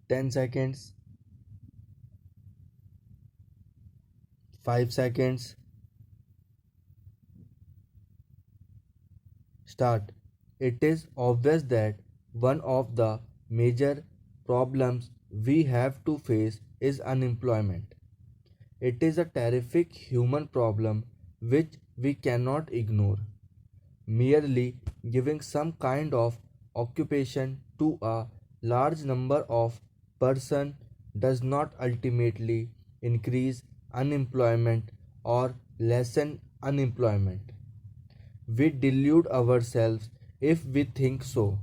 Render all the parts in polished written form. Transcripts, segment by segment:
10 seconds, 5 seconds, start. It is obvious that one of the major problems we have to face is unemployment. It is a terrific human problem which we cannot ignore. Merely giving some kind of occupation to a large number of persons does not ultimately increase unemployment or lessen unemployment. We delude ourselves if we think so.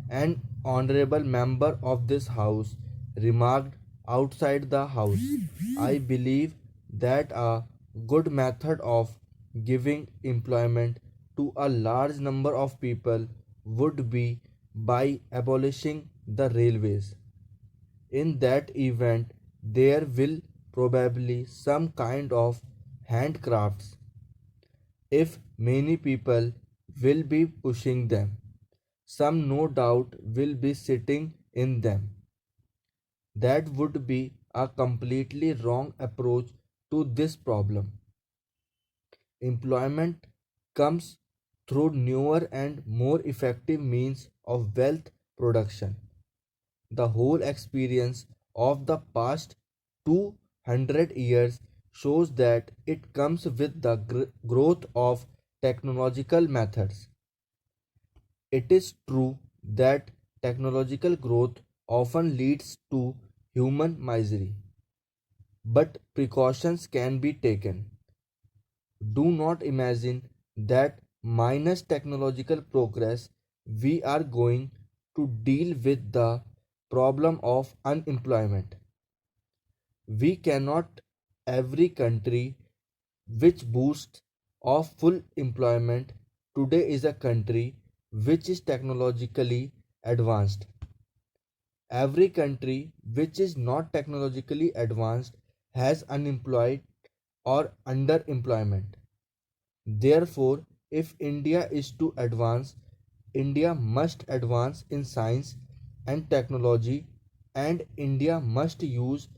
An honorable member of this house remarked outside the house, I believe that a good method of giving employment to a large number of people would be by abolishing the railways. In that event, there will probably some kind of handcrafts if many people will be pushing them. Some no doubt will be sitting in them. That would be a completely wrong approach to this problem. Employment comes through newer and more effective means of wealth production. The whole experience of the past 200 years shows that it comes with the growth of technological methods. It is true that technological growth often leads to human misery, but precautions can be taken. Do not imagine that minus technological progress we are going to deal with the problem of unemployment. We cannot every country which boosts of full employment today is a country which is technologically advanced. Every country which is not technologically advanced has unemployed or underemployment. Therefore, if India is to advance, India must advance in science and technology, and India must use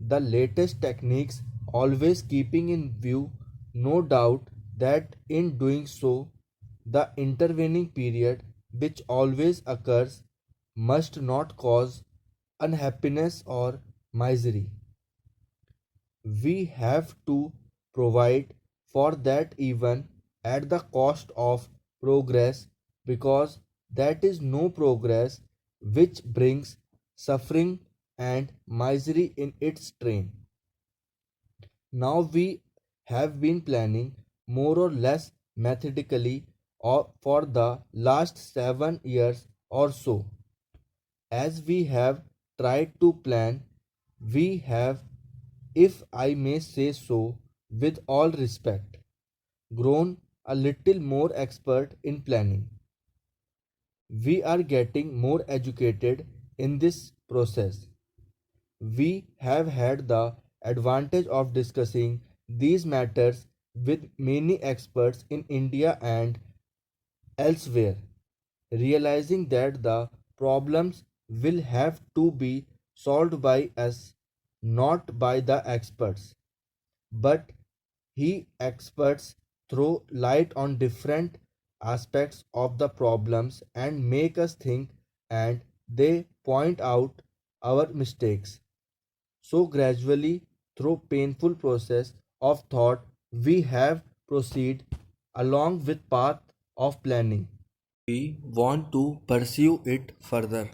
the latest techniques, always keeping in view, no doubt, that in doing so, the intervening period which always occurs must not cause unhappiness or misery. We have to provide for that even at the cost of progress, because that is no progress which brings suffering and misery in its train. Now we have been planning more or less methodically for the last 7 years or so. As we have tried to plan, we have, if I may say so, with all respect, grown a little more expert in planning. We are getting more educated in this process. We have had the advantage of discussing these matters with many experts in India and elsewhere, realizing that the problems will have to be solved by us, not by the experts. But he experts throw light on different aspects of the problems and make us think, and they point out our mistakes. So gradually, through painful process of thought, we have proceed along with path of planning. We want to pursue it further.